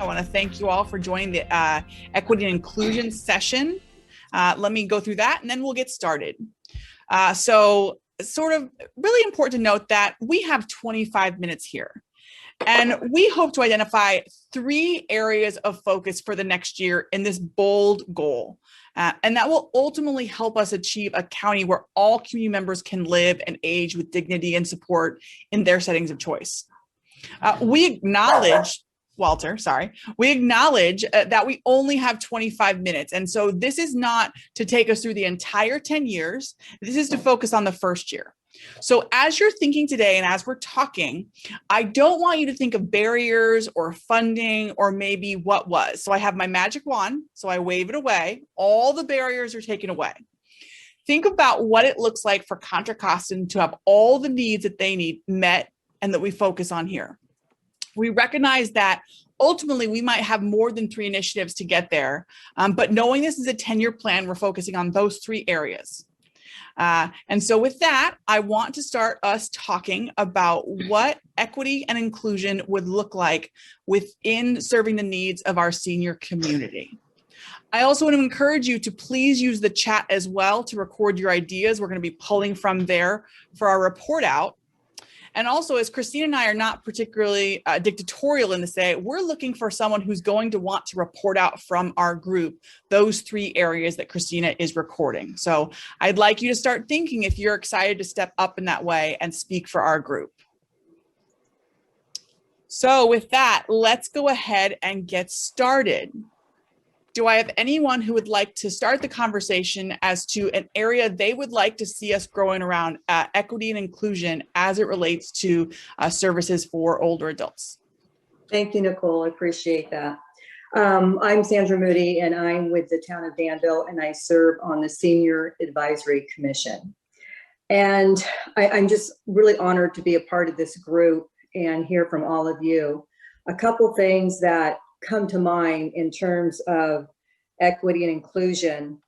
want to thank you all for joining the Equity and Inclusion session. Let me go through that and then we'll get started. So sort of really important to note that we have 25 minutes here. And we hope to identify 3 areas of focus for the next year in this bold goal. And that will ultimately help us achieve a county where all community members can live and age with dignity and support in their settings of choice. We acknowledge, Walter, sorry, we acknowledge that we only have 25 minutes. And so this is not to take us through the entire 10 years. This is to focus on the first year. So as you're thinking today and as we're talking, I don't want you to think of barriers or funding or maybe what was. So I have my magic wand, so I wave it away. All the barriers are taken away. Think about what it looks like for Contra Costa to have all the needs that they need met and that we focus on here. We recognize that ultimately we might have more than 3 initiatives to get there, but knowing this is a 10-year plan, we're focusing on those 3 areas. And so with that, I want to start us talking about what equity and inclusion would look like within serving the needs of our senior community. I also want to encourage you to please use the chat as well to record your ideas. We're going to be pulling from there for our report out. And also, as Christina and I are not particularly dictatorial in this day, we're looking for someone who's going to want to report out from our group those 3 areas that Christina is recording. So I'd like you to start thinking if you're excited to step up in that way and speak for our group. So with that, let's go ahead and get started. Do I have anyone who would like to start the conversation as to an area they would like to see us growing around equity and inclusion as it relates to services for older adults? Thank you, Nicole. I appreciate that. I'm Sandra Moody, and I'm with the town of Danville, and I serve on the Senior Advisory Commission. And I'm just really honored to be a part of this group and hear from all of you. A couple things that come to mind in terms of equity and inclusion.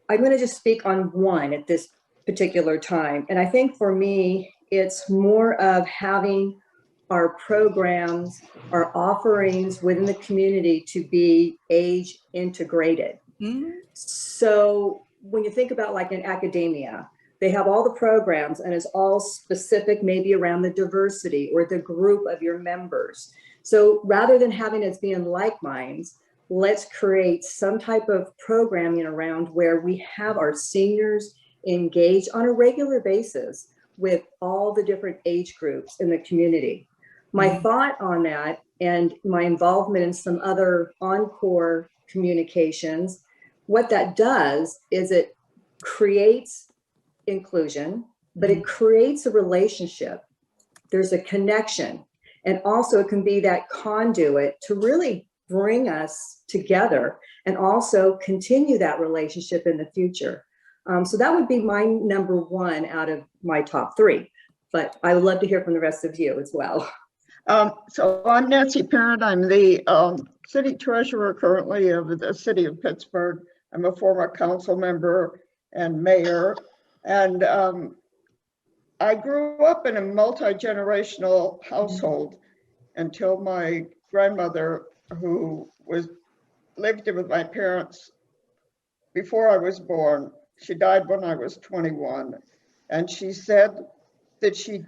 I'm going to just speak on one at this particular time. And I think for me, it's more of having our programs, our offerings within the community to be age integrated. Mm-hmm. So when you think about like in academia, they have all the programs and it's all specific maybe around the diversity or the group of your members. So rather than having us being like minds, let's create some type of programming around where we have our seniors engaged on a regular basis with all the different age groups in the community. My thought on that and my involvement in some other encore communications, what that does is it creates inclusion, but it creates a relationship. There's a connection. And also it can be that conduit to really bring us together and also continue that relationship in the future. So that would be my number 1 out of my top 3, but I would love to hear from the rest of you as well. So I'm Nancy Perrin. I'm the city treasurer currently of the city of Pittsburgh. I'm a former council member and mayor. And I grew up in a multi-generational household until my grandmother, who lived with my parents before I was born, she died when I was 21. And she said that she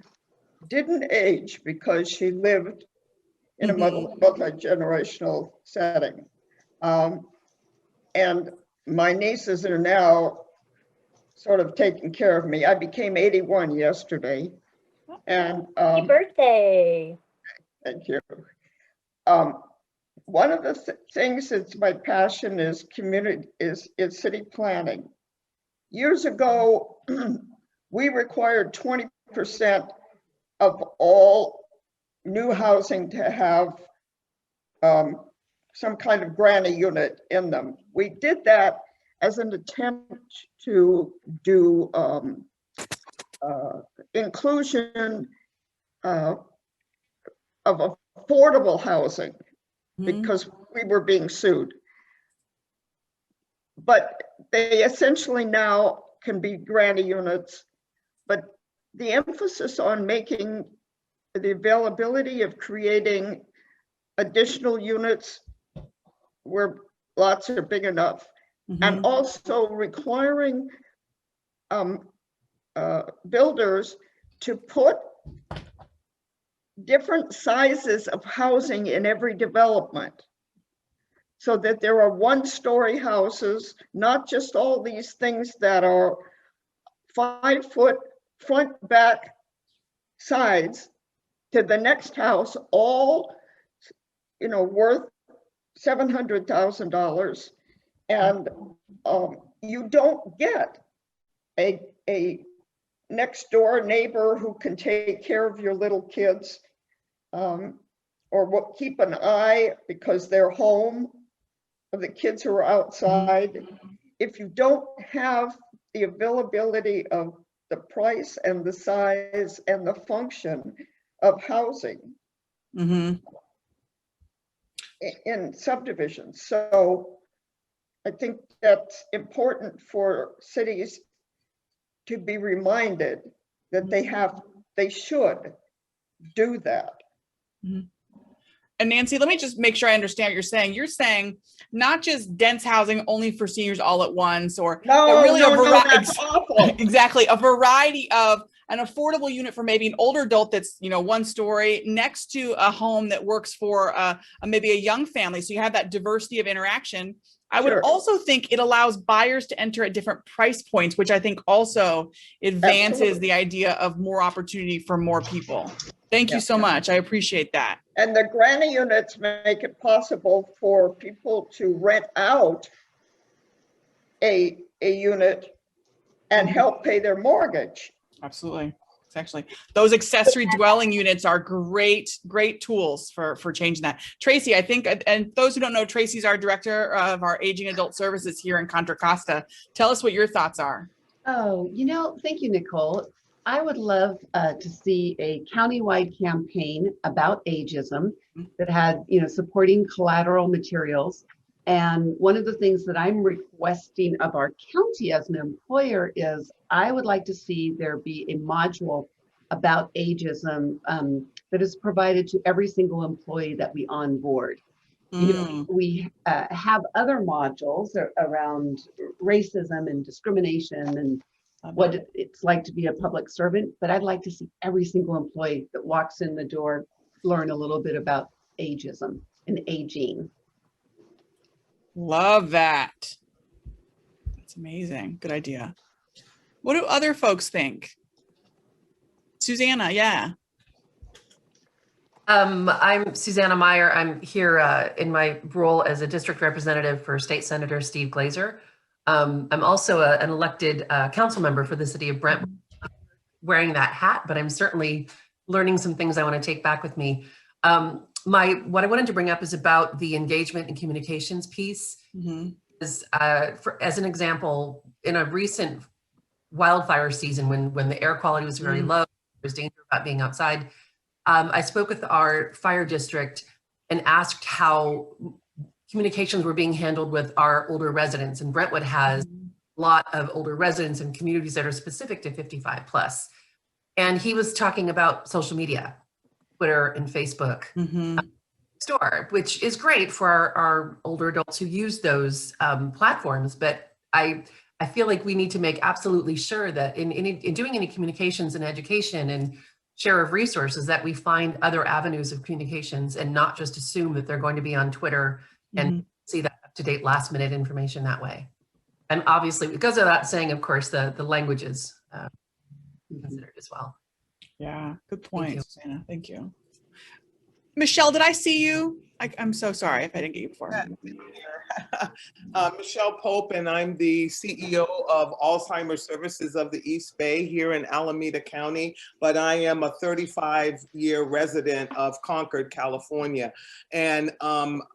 didn't age because she lived in a multi-generational setting. And my nieces are now sort of taking care of me. I became 81 yesterday. And happy birthday. Thank you. One of the things that's my passion is city planning. Years ago, we required 20% of all new housing to have some kind of granny unit in them. We did that as an attempt to do inclusion of affordable housing because we were being sued. But they essentially now can be granny units, but the emphasis on making the availability of creating additional units where lots are big enough, and also requiring builders to put different sizes of housing in every development, so that there are one-story houses, not just all these things that are 5-foot front, back, sides to the next house, all, you know, worth $700,000, and you don't get a next door neighbor who can take care of your little kids, or keep an eye because they're home, or the kids who are outside. If you don't have the availability of the price and the size and the function of housing in subdivisions. So I think that's important for cities to be reminded that they should do that. And Nancy, let me just make sure I understand what you're saying. You're saying not just dense housing only for seniors all at once, or that's awful. Exactly, a variety of an affordable unit for maybe an older adult that's, you know, one story next to a home that works for maybe a young family. So you have that diversity of interaction. I would also think it allows buyers to enter at different price points, which I think also advances the idea of more opportunity for more people. Thank you so much. I appreciate that. And the granny units make it possible for people to rent out a unit and help pay their mortgage. Absolutely. It's actually, those accessory dwelling units are great tools for changing that. Tracy, I think, and those who don't know, Tracy's our director of our aging adult services here in Contra Costa. Tell us what your thoughts are. Oh, you know, thank you, Nicole. I would love to see a countywide campaign about ageism that had, you know, supporting collateral materials. And one of the things that I'm requesting of our county as an employer is I would like to see there be a module about ageism that is provided to every single employee that we onboard. You know, we have other modules around racism and discrimination and what it's like to be a public servant, but I'd like to see every single employee that walks in the door learn a little bit about ageism and aging. Love that. That's amazing. Good idea. What do other folks think? Susanna, yeah. I'm Susanna Meyer. I'm here in my role as a district representative for State Senator Steve Glazer. I'm also an elected council member for the city of Brentwood, wearing that hat, but I'm certainly learning some things I want to take back with me. What I wanted to bring up is about the engagement and communications piece. As an example, in a recent wildfire season, when the air quality was very low, there was danger about being outside, I spoke with our fire district and asked how communications were being handled with our older residents. And Brentwood has a lot of older residents and communities that are specific to 55 plus. And he was talking about social media, Twitter and Facebook store, which is great for our older adults who use those platforms. But I feel like we need to make absolutely sure that in doing any communications and education and share of resources, that we find other avenues of communications and not just assume that they're going to be on Twitter and see that up-to-date last-minute information that way. And obviously, because of that saying, of course, the languages considered as well. Yeah, good point, Susanna. Thank you. Michelle, did I see you? I'm so sorry if I didn't get you before. Michelle Pope, and I'm the CEO of Alzheimer's Services of the East Bay here in Alameda County, but I am a 35-year resident of Concord, California. And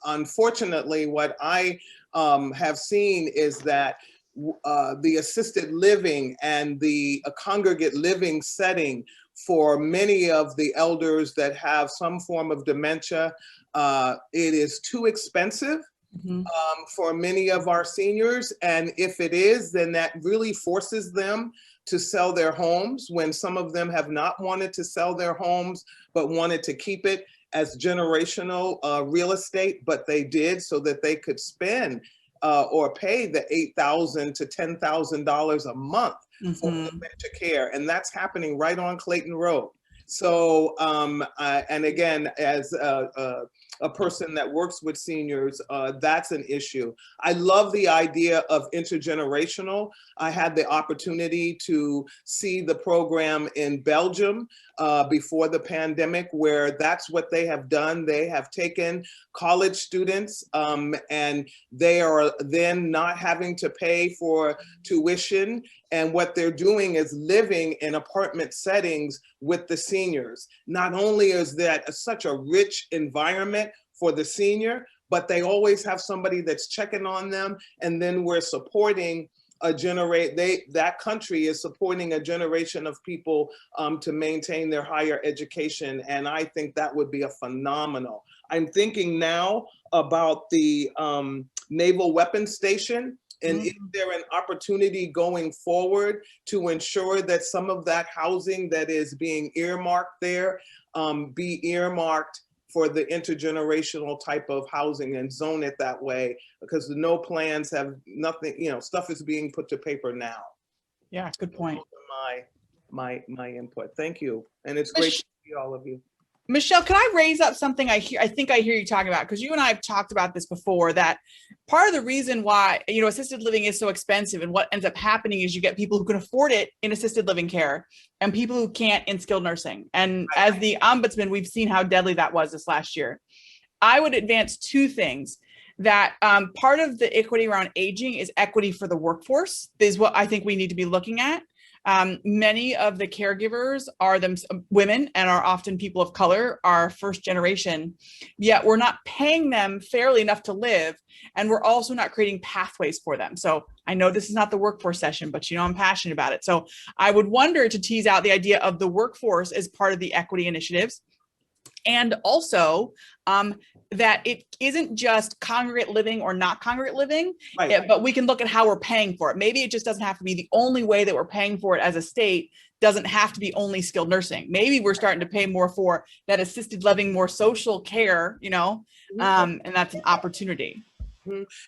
unfortunately, what I have seen is that the assisted living and the congregate living setting for many of the elders that have some form of dementia, it is too expensive for many of our seniors. And if it is, then that really forces them to sell their homes when some of them have not wanted to sell their homes, but wanted to keep it. as generational real estate, but they did so that they could spend or pay the $8,000 to $10,000 a month for dementia care. And that's happening right on Clayton Road. So, and again, as a person that works with seniors, that's an issue. I love the idea of intergenerational. I had the opportunity to see the program in Belgium before the pandemic, where that's what they have done. They have taken college students and they are then not having to pay for tuition. And what they're doing is living in apartment settings with the seniors. Not only is that such a rich environment for the senior, but they always have somebody that's checking on them. And then we're supporting that country is supporting a generation of people to maintain their higher education. And I think that would be a phenomenal. I'm thinking now about the Naval Weapons Station. And is there an opportunity going forward to ensure that some of that housing that is being earmarked there be earmarked for the intergenerational type of housing and zone it that way? Because the no plans have nothing, you know, stuff is being put to paper now. Yeah, good point. My input. Thank you. And it's great to see all of you. Michelle, can I raise up something I think I hear you talking about? Because you and I have talked about this before, that part of the reason why, you know, assisted living is so expensive, and what ends up happening is you get people who can afford it in assisted living care and people who can't in skilled nursing. And as the ombudsman, we've seen how deadly that was this last year. I would advance two things. That part of the equity around aging is equity for the workforce, is what I think we need to be looking at. Many of the caregivers are women and are often people of color, are first generation, yet we're not paying them fairly enough to live. And we're also not creating pathways for them. So I know this is not the workforce session, but you know, I'm passionate about it. So I would wonder to tease out the idea of the workforce as part of the equity initiatives. And also that it isn't just congregate living or not congregate living, but we can look at how we're paying for it. Maybe it just doesn't have to be the only way that we're paying for it as a state. Doesn't have to be only skilled nursing. Maybe we're starting to pay more for that assisted living, more social care, you know, and that's an opportunity.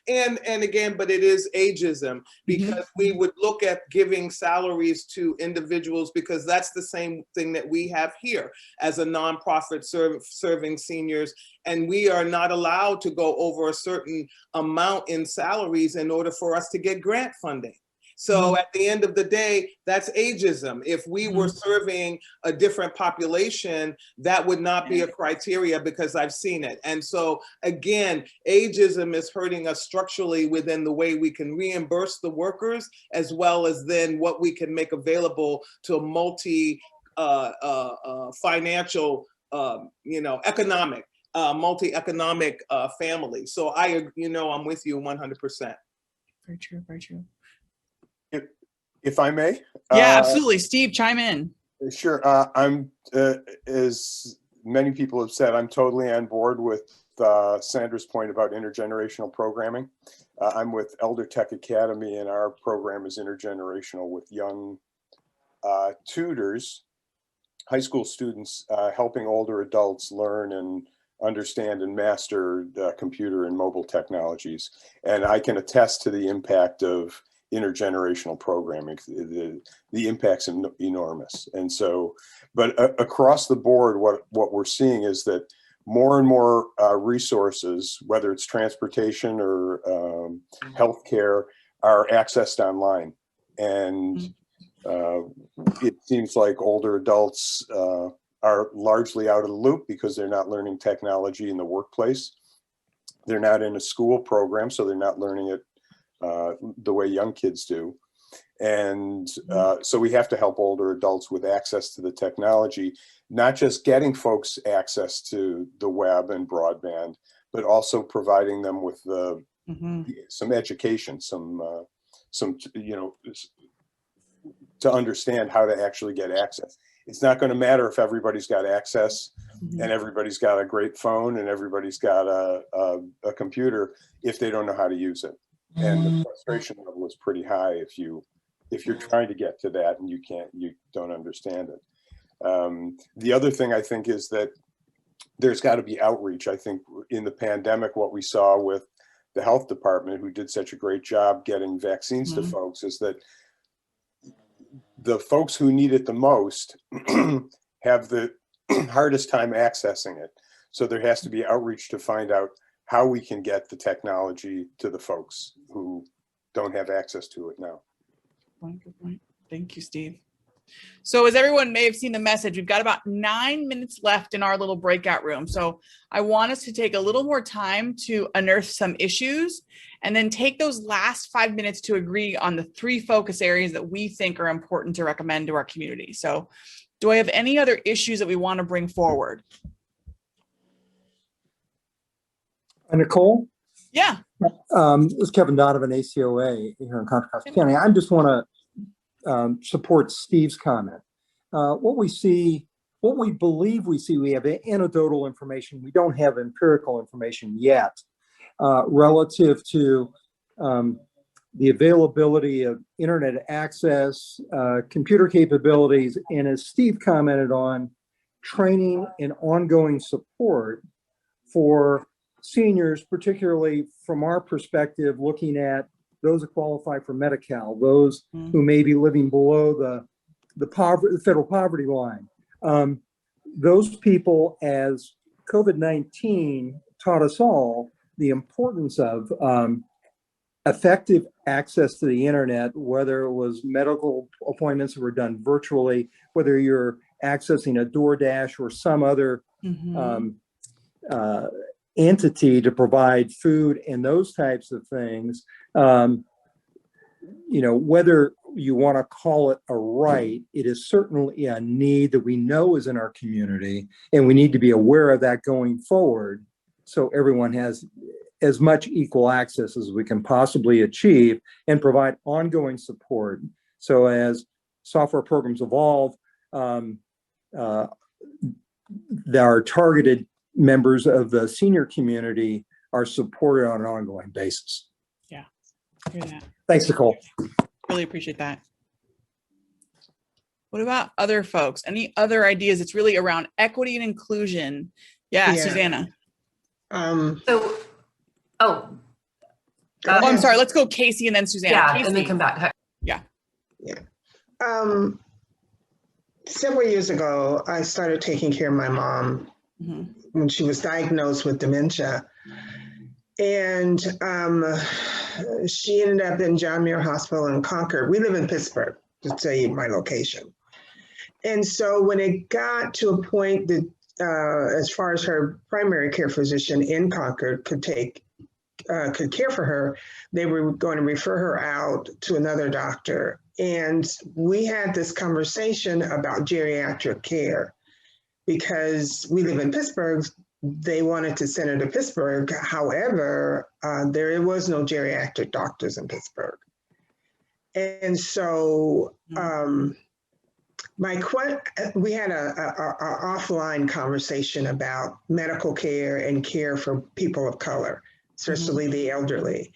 And again, but it is ageism, because we would look at giving salaries to individuals, because that's the same thing that we have here as a nonprofit serving seniors. And we are not allowed to go over a certain amount in salaries in order for us to get grant funding. So at the end of the day, that's ageism. If we were serving a different population, that would not be a criteria, because I've seen it. And so again, ageism is hurting us structurally within the way we can reimburse the workers, as well as then what we can make available to a financial, you know, economic, multi-economic family. So I'm with you 100%. Very true, very true. If I may? Yeah, absolutely. Steve, chime in. Sure. I'm, as many people have said, I'm totally on board with Sandra's point about intergenerational programming. I'm with Elder Tech Academy, and our program is intergenerational with young tutors, high school students, helping older adults learn and understand and master computer and mobile technologies. And I can attest to the impact of intergenerational programming. The impact's enormous. And so, but across the board, what we're seeing is that more and more resources, whether it's transportation or healthcare, are accessed online. And it seems like older adults are largely out of the loop because they're not learning technology in the workplace. They're not in a school program, so they're not learning it the way young kids do. And so we have to help older adults with access to the technology, not just getting folks access to the web and broadband, but also providing them with some education, some you know, to understand how to actually get access. It's not going to matter if everybody's got access and everybody's got a great phone and everybody's got a computer if they don't know how to use it. And the frustration level is pretty high if you're trying to get to that and you don't understand it. The other thing I think is that there's got to be outreach. I think in the pandemic, what we saw with the health department, who did such a great job getting vaccines to folks, is that the folks who need it the most have the hardest time accessing it. So there has to be outreach to find out how we can get the technology to the folks who don't have access to it now. Good point. Thank you, Steve. So as everyone may have seen the message, we've got about 9 minutes left in our little breakout room. So I want us to take a little more time to unearth some issues and then take those last 5 minutes to agree on the 3 focus areas that we think are important to recommend to our community. So do I have any other issues that we want to bring forward? Nicole? Yeah. This is Kevin Donovan, ACOA here in Contra Costa County. I just want to support Steve's comment. What we believe we see, we have anecdotal information. We don't have empirical information yet relative to the availability of internet access, computer capabilities, and as Steve commented on, training and ongoing support for seniors, particularly from our perspective, looking at those that qualify for Medi-Cal, those who may be living below the federal poverty line. Those people, as COVID-19 taught us all the importance of effective access to the internet, whether it was medical appointments that were done virtually, whether you're accessing a DoorDash or some other entity to provide food and those types of things. Whether you want to call it a right, it is certainly a need that we know is in our community, and we need to be aware of that going forward so everyone has as much equal access as we can possibly achieve and provide ongoing support. So as software programs evolve, our targeted members of the senior community are supported on an ongoing basis. Yeah, I hear that. Thanks, Nicole. Really appreciate that. What about other folks? Any other ideas? It's really around equity and inclusion. Yeah. Susanna. I'm sorry. Let's go Casey and then Susanna. Yeah, Casey. and then come back. Yeah. Several years ago, I started taking care of my mom when she was diagnosed with dementia. And she ended up in John Muir Hospital in Concord. We live in Pittsburgh, to tell you my location. And so when it got to a point that as far as her primary care physician in Concord could care for her, they were going to refer her out to another doctor. And we had this conversation about geriatric care because we live in Pittsburgh. They wanted to send her to Pittsburgh. However, there was no geriatric doctors in Pittsburgh. And so we had a offline conversation about medical care and care for people of color, especially the elderly,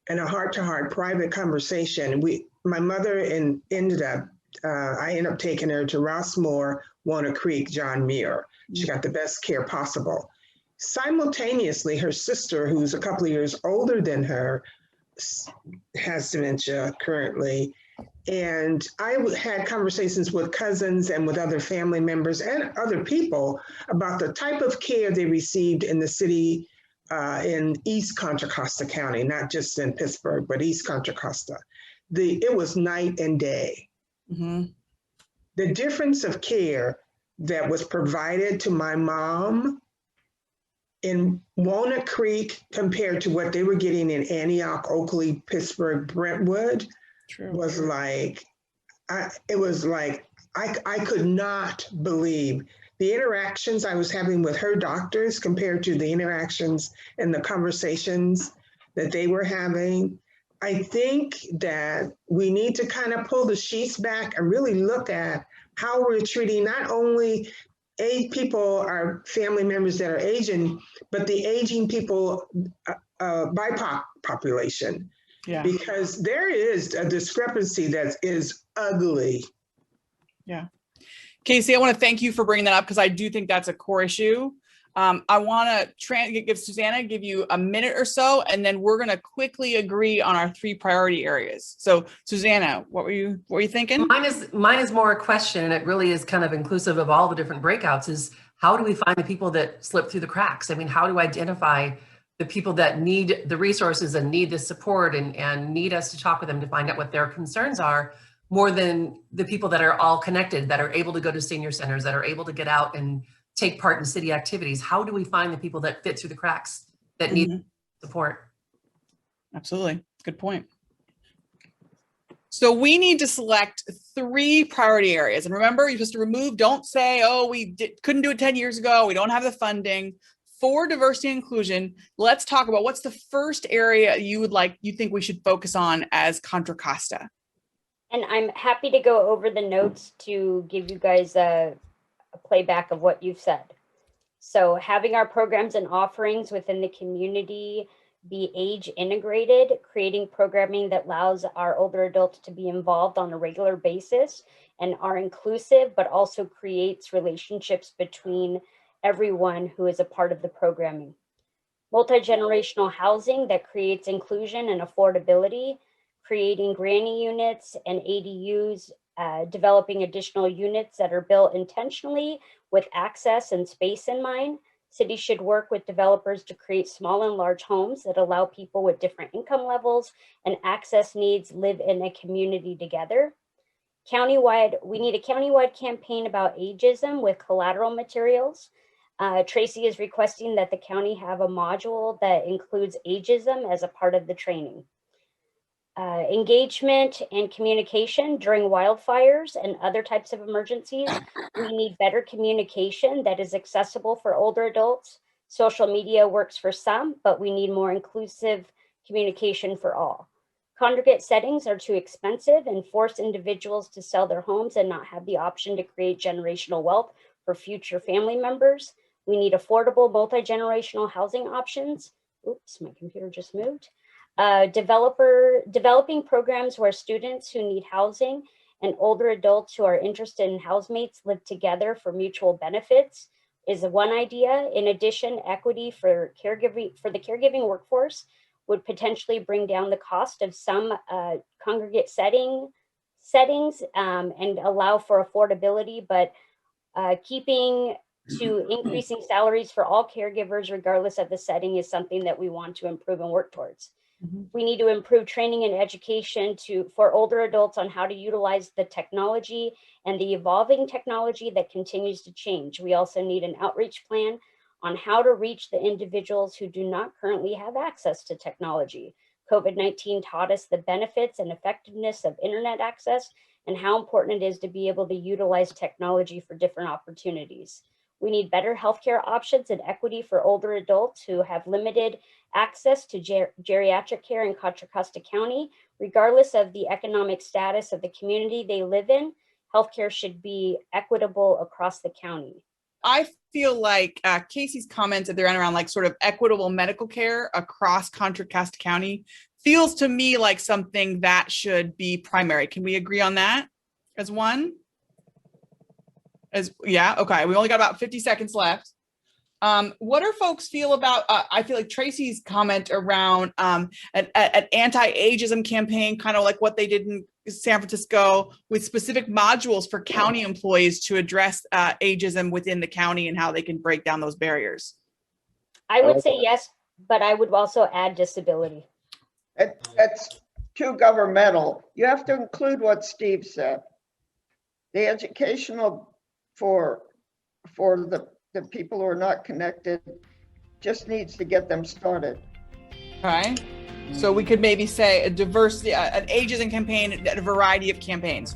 and a heart-to-heart private conversation. My mother ended up taking her to Rossmore, Walnut Creek, John Muir. She got the best care possible. Simultaneously, her sister, who's a couple of years older than her, has dementia currently. And I had conversations with cousins and with other family members and other people about the type of care they received in the city in East Contra Costa County, not just in Pittsburgh, but East Contra Costa. It was night and day. The difference of care that was provided to my mom in Walnut Creek compared to what they were getting in Antioch, Oakley, Pittsburgh, Brentwood was like, I could not believe the interactions I was having with her doctors compared to the interactions and the conversations that they were having. I think that we need to kind of pull the sheets back and really look at how we're treating not only people, our family members that are aging, but the aging people, BIPOC population. Yeah. Because there is a discrepancy that is ugly. Yeah. Casey, I want to thank you for bringing that up because I do think that's a core issue. I want to give Susanna, give you a minute or so, and then we're going to quickly agree on our 3 priority areas. So Susanna, what were you thinking? Mine is more a question, and it really is kind of inclusive of all the different breakouts, is how do we find the people that slip through the cracks? I mean, how do we identify the people that need the resources and need the support and need us to talk with them to find out what their concerns are, more than the people that are all connected, that are able to go to senior centers, that are able to get out and take part in city activities? How do we find the people that fit through the cracks, that need support? Absolutely. Good point. So we need to select 3 priority areas. And remember, you're supposed to remove, don't say, oh, we couldn't do it 10 years ago, we don't have the funding. For diversity and inclusion, let's talk about what's the first area you think we should focus on as Contra Costa. And I'm happy to go over the notes to give you guys a playback of what you've said. So having our programs and offerings within the community be age integrated, creating programming that allows our older adults to be involved on a regular basis and are inclusive, but also creates relationships between everyone who is a part of the programming. Multi-generational housing that creates inclusion and affordability, creating granny units and ADUs, developing additional units that are built intentionally with access and space in mind. Cities should work with developers to create small and large homes that allow people with different income levels and access needs live in a community together. Countywide, we need a countywide campaign about ageism with collateral materials. Tracy is requesting that the county have a module that includes ageism as a part of the training. Engagement and communication during wildfires and other types of emergencies. We need better communication that is accessible for older adults. Social media works for some, but we need more inclusive communication for all. Congregate settings are too expensive and force individuals to sell their homes and not have the option to create generational wealth for future family members. We need affordable multi-generational housing options. Oops, my computer just moved. Developing programs where students who need housing and older adults who are interested in housemates live together for mutual benefits is one idea. In addition, equity for the caregiving workforce would potentially bring down the cost of some congregate settings and allow for affordability, but keeping to increasing salaries for all caregivers, regardless of the setting, is something that we want to improve and work towards. We need to improve training and education for older adults on how to utilize the technology and the evolving technology that continues to change. We also need an outreach plan on how to reach the individuals who do not currently have access to technology. COVID-19 taught us the benefits and effectiveness of internet access and how important it is to be able to utilize technology for different opportunities. We need better healthcare options and equity for older adults who have limited access to geriatric care in Contra Costa County. Regardless of the economic status of the community they live in, healthcare should be equitable across the county. I feel like Casey's comments at the end around like sort of equitable medical care across Contra Costa County feels to me like something that should be primary. Can we agree on that as one? Yeah, okay. We only got about 50 seconds left. What do folks feel about, I feel like Tracy's comment around an anti-ageism campaign, kind of like what they did in San Francisco with specific modules for county employees to address ageism within the county and how they can break down those barriers. I would say yes, but I would also add disability. It's too governmental. You have to include what Steve said. The educational for the people who are not connected just needs to get them started. Okay. So we could maybe say a diversity, an ageism campaign, a variety of campaigns.